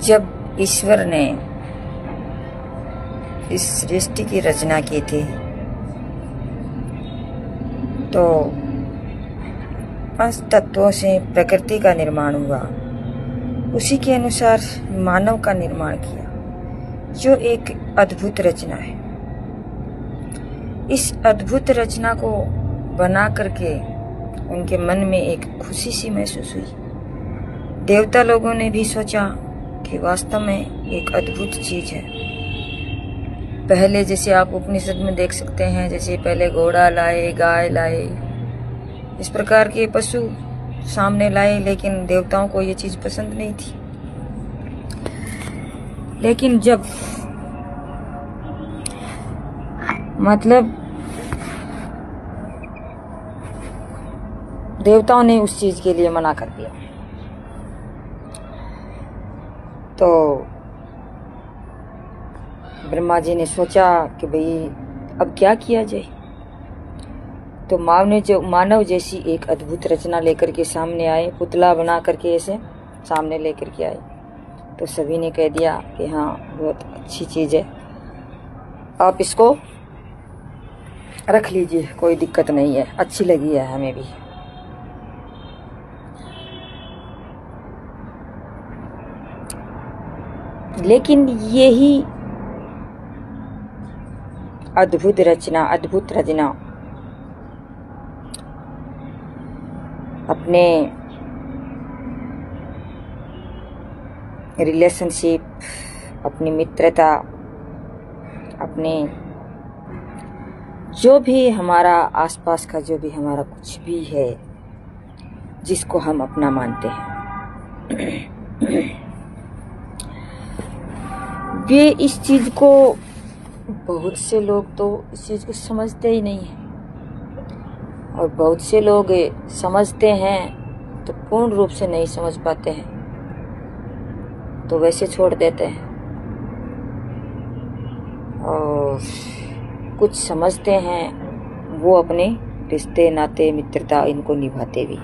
जब ईश्वर ने इस सृष्टि की रचना की थी तो 5 तत्वों से प्रकृति का निर्माण हुआ। उसी के अनुसार मानव का निर्माण किया, जो एक अद्भुत रचना है। इस अद्भुत रचना को बना करके उनके मन में एक खुशी सी महसूस हुई। देवता लोगों ने भी सोचा कि वास्तव में एक अद्भुत चीज है। पहले जैसे आप उपनिषद में देख सकते हैं, जैसे पहले घोड़ा लाए, गाय लाए, इस प्रकार के पशु सामने लाए, लेकिन देवताओं को ये चीज पसंद नहीं थी। लेकिन जब देवताओं ने उस चीज के लिए मना कर दिया, तो ब्रह्मा जी ने सोचा कि भाई अब क्या किया जाए। तो मानव जैसी एक अद्भुत रचना लेकर के सामने आए, पुतला बना करके ऐसे सामने लेकर के आए। तो सभी ने कह दिया कि हाँ, बहुत अच्छी चीज है, आप इसको रख लीजिए, कोई दिक्कत नहीं है, अच्छी लगी है हमें भी। लेकिन यही अद्भुत रचना अपने रिलेशनशिप, अपनी मित्रता, अपने जो भी हमारा आसपास का जो भी हमारा कुछ भी है जिसको हम अपना मानते हैं, वे इस चीज को, बहुत से लोग तो इस चीज को समझते ही नहीं है, और बहुत से लोग समझते हैं तो पूर्ण रूप से नहीं समझ पाते हैं, तो वैसे छोड़ देते हैं। और कुछ समझते हैं, वो अपने रिश्ते, नाते, मित्रता इनको निभाते भी।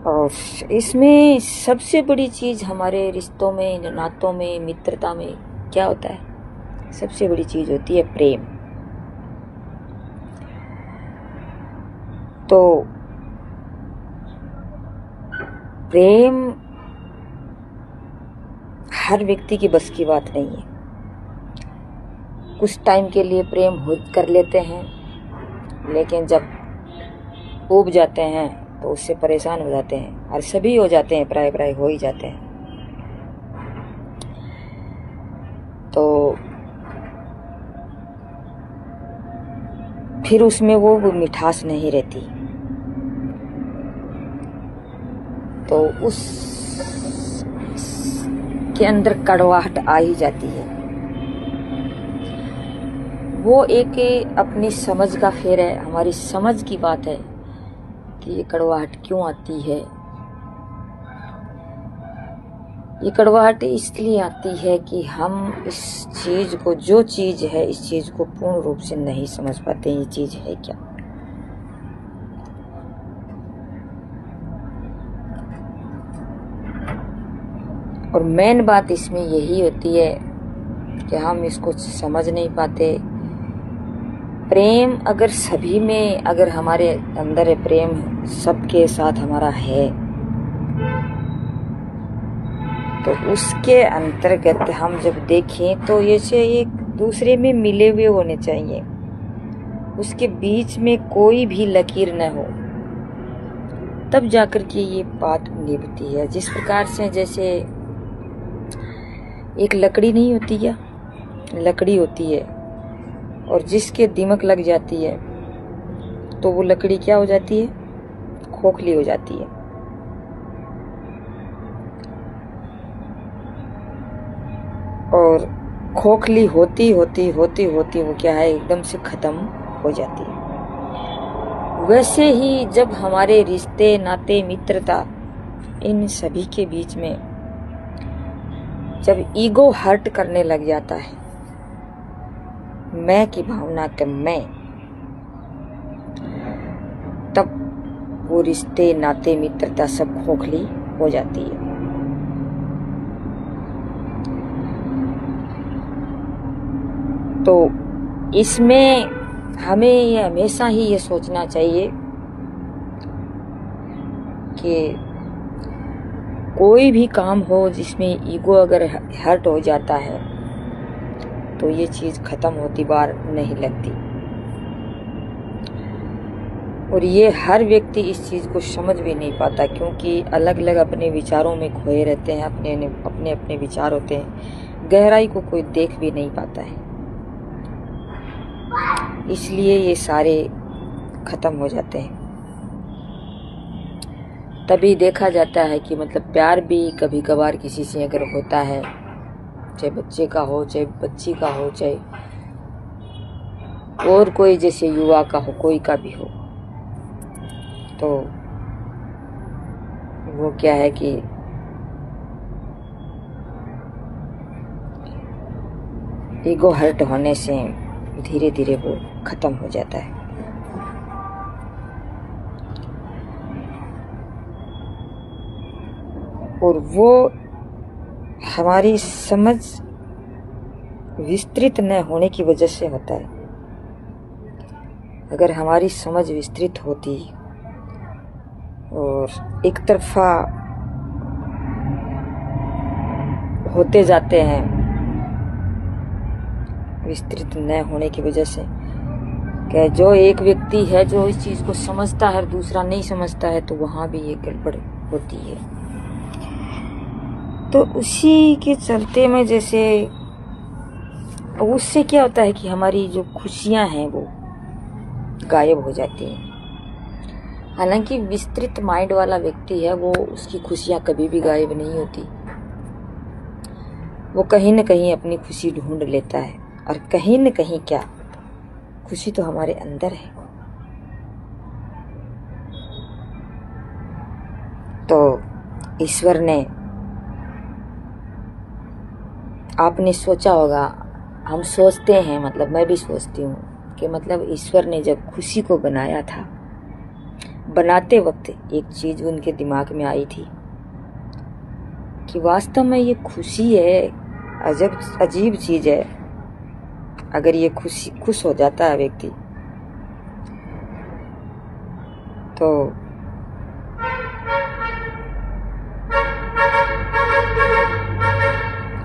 और इसमें सबसे बड़ी चीज हमारे रिश्तों में, नातों में, मित्रता में क्या होता है? सबसे बड़ी चीज होती है प्रेम। तो प्रेम हर व्यक्ति की बस की बात नहीं है। कुछ टाइम के लिए प्रेम कर लेते हैं, लेकिन जब ऊब जाते हैं तो उससे परेशान हो जाते हैं, और सभी हो जाते हैं, प्राय हो ही जाते हैं। तो फिर उसमें वो मिठास नहीं रहती, तो उस के अंदर कड़वाहट आ ही जाती है। वो एक अपनी समझ का फेर है, हमारी समझ की बात है कि ये कड़वाहट क्यों आती है। ये कड़वाहट इसलिए आती है कि हम इस चीज को, जो चीज है, इस चीज को पूर्ण रूप से नहीं समझ पाते ये चीज है क्या। और मेन बात इसमें यही होती है कि हम इसको समझ नहीं पाते। प्रेम अगर सभी में, अगर हमारे अंदर है प्रेम, सबके साथ हमारा है, तो उसके अंतर्गत हम जब देखें तो ये एक दूसरे में मिले हुए होने चाहिए, उसके बीच में कोई भी लकीर न हो, तब जाकर के ये बात निभती है। जिस प्रकार से जैसे एक लकड़ी नहीं होती क्या, लकड़ी होती है, और जिसके दीमक लग जाती है तो वो लकड़ी क्या हो जाती है? खोखली हो जाती है। और खोखली होती वो क्या है, एकदम से खत्म हो जाती है। वैसे ही जब हमारे रिश्ते, नाते, मित्रता, इन सभी के बीच में जब ईगो हर्ट करने लग जाता है, मैं की भावना के मैं, तब वो रिश्ते, नाते, मित्रता सब खोखली हो जाती है। तो इसमें हमें ये हमेशा ही ये सोचना चाहिए कि कोई भी काम हो जिसमें ईगो अगर हर्ट हो जाता है तो ये चीज़ ख़त्म होती बार नहीं लगती। और ये हर व्यक्ति इस चीज़ को समझ भी नहीं पाता, क्योंकि अलग अलग अपने विचारों में खोए रहते हैं, अपने अपने विचार होते हैं, गहराई को कोई देख भी नहीं पाता है। इसलिए ये सारे ख़त्म हो जाते हैं। तभी देखा जाता है कि मतलब प्यार भी कभी कभार किसी से अगर होता है, चाहे बच्चे का हो, चाहे बच्ची का हो, चाहे और कोई जैसे युवा का हो, कोई का भी हो, तो वो क्या है कि ईगो हर्ट होने से धीरे धीरे वो खत्म हो जाता है। और वो हमारी समझ विस्तृत न होने की वजह से होता है। अगर हमारी समझ विस्तृत होती और एक तरफा होते जाते हैं विस्तृत न होने की वजह से, कि जो एक व्यक्ति है जो इस चीज़ को समझता है और दूसरा नहीं समझता है, तो वहाँ भी ये गड़बड़ होती है। तो उसी के चलते में जैसे उससे क्या होता है कि हमारी जो खुशियाँ हैं वो गायब हो जाती हैं। हालांकि विस्तृत माइंड वाला व्यक्ति है वो, उसकी खुशियाँ कभी भी गायब नहीं होती। वो कहीं न कहीं अपनी खुशी ढूंढ लेता है, और कहीं न कहीं क्या, खुशी तो हमारे अंदर है। तो ईश्वर ने, आपने सोचा होगा, हम सोचते हैं, मतलब मैं भी सोचती हूँ कि मतलब ईश्वर ने जब खुशी को बनाया था, बनाते वक्त एक चीज़ उनके दिमाग में आई थी कि वास्तव में ये खुशी है, अजीब चीज़ है। अगर ये खुश हो जाता है व्यक्ति, तो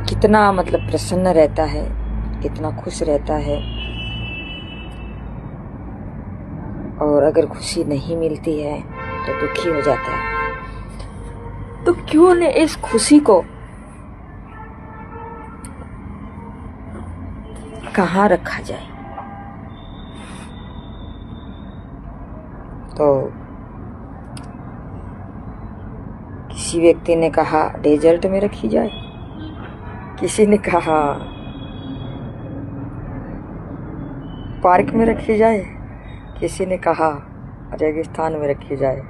कितना मतलब प्रसन्न रहता है, कितना खुश रहता है। और अगर खुशी नहीं मिलती है तो दुखी हो जाता है। तो क्यों न इस खुशी को कहाँ रखा जाए? तो किसी व्यक्ति ने कहा डेजर्ट में रखी जाए, किसी ने कहा पार्क में रखी जाए, किसी ने कहा रेगिस्तान में रखी जाए,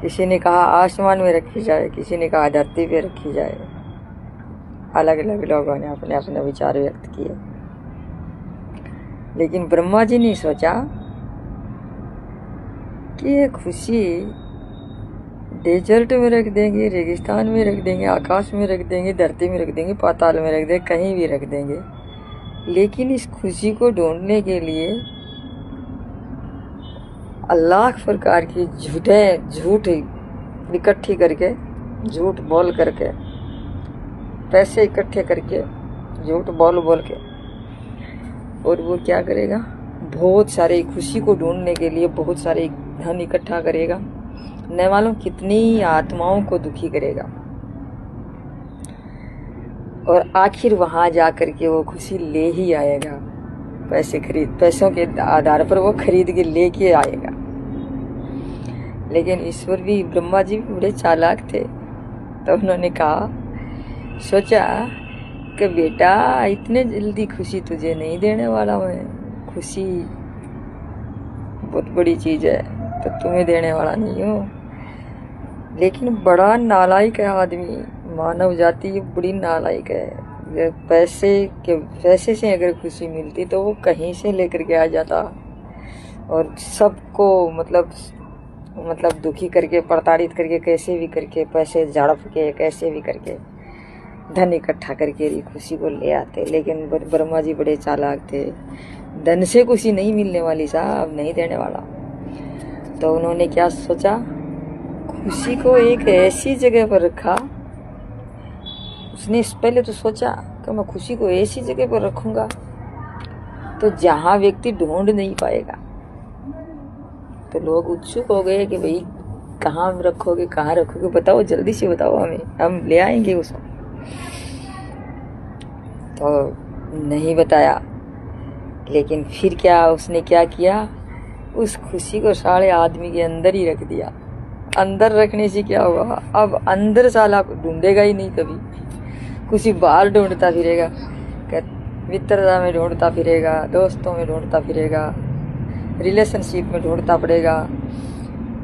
किसी ने कहा आसमान में रखी जाए, किसी ने कहा धरती पे रखी जाए। अलग अलग लोगों ने अपने अपने विचार व्यक्त किए, लेकिन ब्रह्मा जी ने सोचा कि ये खुशी डेजर्ट में रख देंगे, रेगिस्तान में रख देंगे, आकाश में रख देंगे, धरती में रख देंगे, पाताल में रख देंगे, कहीं भी रख देंगे, लेकिन इस खुशी को ढूंढने के लिए लाख प्रकार की झूठ इकट्ठी करके, झूठ बोल करके, पैसे इकट्ठे करके, झूठ बोल के, और वो क्या करेगा, बहुत सारे खुशी को ढूंढने के लिए बहुत सारे धन इकट्ठा करेगा, न मालूम कितनी आत्माओं को दुखी करेगा, और आखिर वहां जाकर के वो खुशी ले ही आएगा। पैसों के आधार पर वो खरीद के लेके आएगा। लेकिन ईश्वर भी, ब्रह्मा जी भी बड़े चालाक थे, तो उन्होंने सोचा कि बेटा इतने जल्दी खुशी तुझे नहीं देने वाला मैं, खुशी बहुत बड़ी चीज है, तो तुम्हें देने वाला नहीं हूँ। लेकिन बड़ा नालायक है आदमी, मानव जाति बड़ी नालायक है। पैसे से अगर खुशी मिलती तो वो कहीं से लेकर के आ जाता, और सबको मतलब मतलब दुखी करके, प्रताड़ित करके, कैसे भी करके, पैसे झड़प के, कैसे भी करके धन इकट्ठा करके खुशी को ले आते। लेकिन ब्रह्मा जी बड़े चालाक थे, धन से खुशी नहीं मिलने वाली साहब, नहीं देने वाला। तो उन्होंने क्या सोचा, खुशी को एक ऐसी जगह पर रखा। उसने पहले तो सोचा कि मैं खुशी को ऐसी जगह पर रखूंगा तो जहां व्यक्ति ढूंढ नहीं पाएगा। तो लोग उत्सुक हो गए कि भाई कहाँ रखोगे, कहाँ रखोगे, बताओ, जल्दी से बताओ हमें, हम ले आएंगे उसको। तो नहीं बताया। लेकिन फिर क्या उसने क्या किया, उस खुशी को सारे आदमी के अंदर ही रख दिया। अंदर रखने से क्या हुआ, अब अंदर साला ढूंढेगा ही नहीं कभी। खुशी बाहर ढूंढता फिरेगा, मित्रता में ढूंढता फिरेगा, दोस्तों में ढूंढता फिरेगा, रिलेशनशिप में ढूंढता पड़ेगा,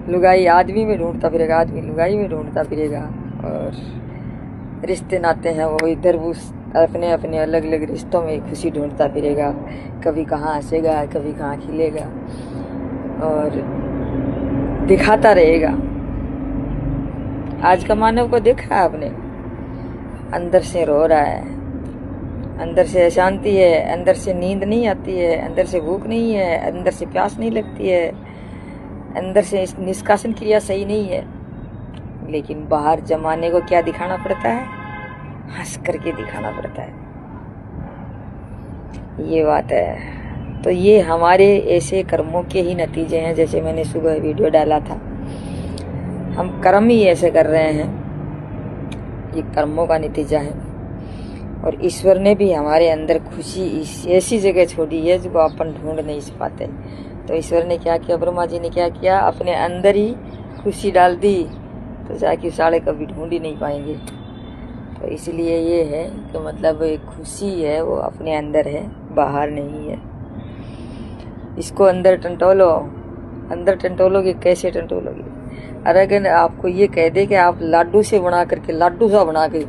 लुगाई आदमी में ढूंढता फिरेगा, आदमी लुगाई में ढूंढता फिरेगा। और रिश्ते नाते हैं वो इधर उस अपने अपने अलग अलग रिश्तों में खुशी ढूंढता फिरेगा। कभी कहाँ हंसेगा, कभी कहाँ खिलेगा और दिखाता रहेगा। आज का मानव को देखा है आपने, अंदर से रो रहा है, अंदर से अशांति है, अंदर से नींद नहीं आती है, अंदर से भूख नहीं है, अंदर से प्यास नहीं लगती है, अंदर से निष्कासन क्रिया सही नहीं है। लेकिन बाहर जमाने को क्या दिखाना पड़ता है, हंस करके दिखाना पड़ता है। ये बात है। तो ये हमारे ऐसे कर्मों के ही नतीजे हैं। जैसे मैंने सुबह वीडियो डाला था, हम कर्म ही ऐसे कर रहे हैं, ये कर्मों का नतीजा है। और ईश्वर ने भी हमारे अंदर खुशी ऐसी जगह छोड़ी है जो अपन ढूंढ नहीं पाते। तो ईश्वर ने क्या किया, ब्रह्मा जी ने क्या किया, अपने अंदर ही खुशी डाल दी, तो जाके साले कभी ढूंढ ही नहीं पाएंगे। तो इसलिए ये है कि मतलब एक खुशी है वो अपने अंदर है, बाहर नहीं है। इसको अंदर टंटोलो, अंदर टंटोलोगे, कैसे टंटोलोगे? अगर आपको ये कह दे कि आप लाडू से बना करके, लाडू सा बना के,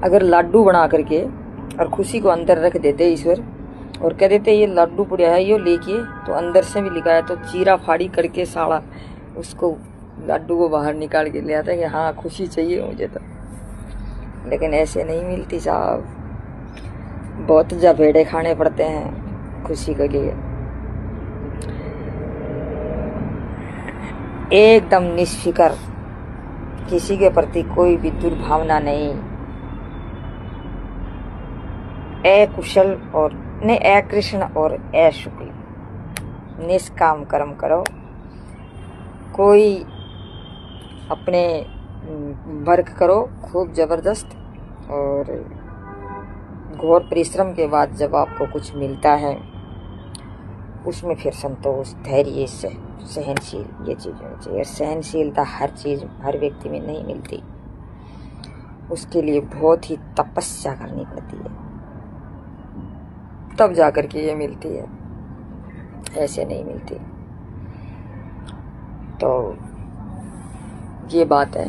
अगर लाडू बना करके और खुशी को अंदर रख देते ईश्वर और कह देते ये लाडू पड़ा है, ये लेके, तो अंदर से भी लिखा है तो चीरा फाड़ी करके साड़ा उसको लाडू को बाहर निकाल के ले आता है कि हाँ खुशी चाहिए मुझे तो। लेकिन ऐसे नहीं मिलती साहब, बहुत जबेड़े खाने पड़ते हैं खुशी के लिए। एकदम निष्फिकर, किसी के प्रति कोई भी दुर्भावना नहीं, अकुशल और ने अकृष्ण और अशुक्ल, निष्काम कर्म करो। कोई अपने वर्क करो खूब जबरदस्त, और घोर परिश्रम के बाद जब आपको कुछ मिलता है उसमें फिर संतोष, धैर्य से सहनशील, ये चीज़ होनी चाहिए। सहनशीलता हर चीज़, हर व्यक्ति में नहीं मिलती, उसके लिए बहुत ही तपस्या करनी पड़ती है, तब जाकर के ये मिलती है, ऐसे नहीं मिलती। तो ये बात है,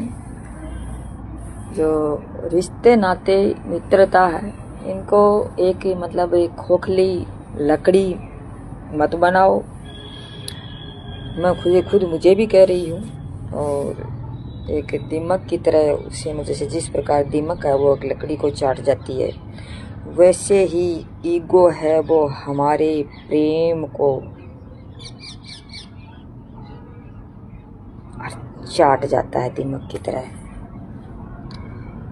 जो रिश्ते नाते मित्रता है, इनको एक मतलब एक खोखली लकड़ी मत बनाओ। मैं खुद मुझे भी कह रही हूँ, और एक दीमक की तरह उसे मुझे से जिस प्रकार दीमक है वो एक लकड़ी को चाट जाती है, वैसे ही ईगो है वो हमारे प्रेम को चाट जाता है दीमक की तरह।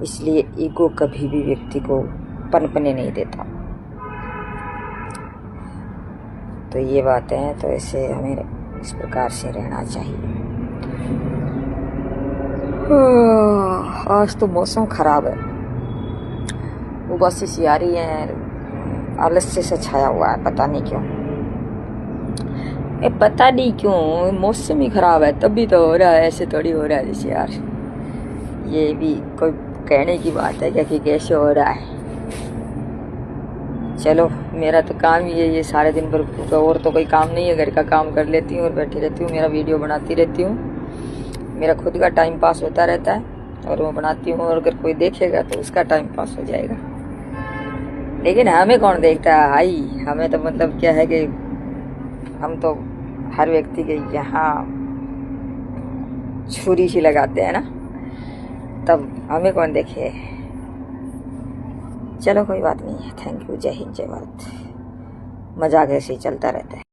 इसलिए ईगो कभी भी व्यक्ति को पनपने नहीं देता। तो ये बातें हैं, तो ऐसे हमें इस प्रकार से रहना चाहिए। आज तो मौसम खराब है, उबासी सी आ रही है, आलस्य से छाया हुआ है, पता नहीं क्यों, पता नहीं क्यों, मौसम ही खराब है तभी तो हो रहा है, ऐसे थोड़ी हो रहा है जैसे। यार ये भी कोई कहने की बात है क्या कि कैसे हो रहा है? चलो, मेरा तो काम ही है ये, सारे दिन भर और तो कोई काम नहीं है, घर का काम कर लेती हूँ और बैठी रहती हूँ, मेरा वीडियो बनाती रहती हूँ, मेरा खुद का टाइम पास होता रहता है और मैं बनाती हूँ, और अगर कोई देखेगा तो उसका टाइम पास हो जाएगा। लेकिन हमें कौन देखता है भाई, हमें तो मतलब क्या है कि हम तो हर व्यक्ति के यहाँ छुरी सी लगाते हैं ना, तब हमें कौन देखे। चलो कोई बात नहीं है। Thank you. जय हिंद, जय भारत। मजाक ऐसे ही चलता रहता है।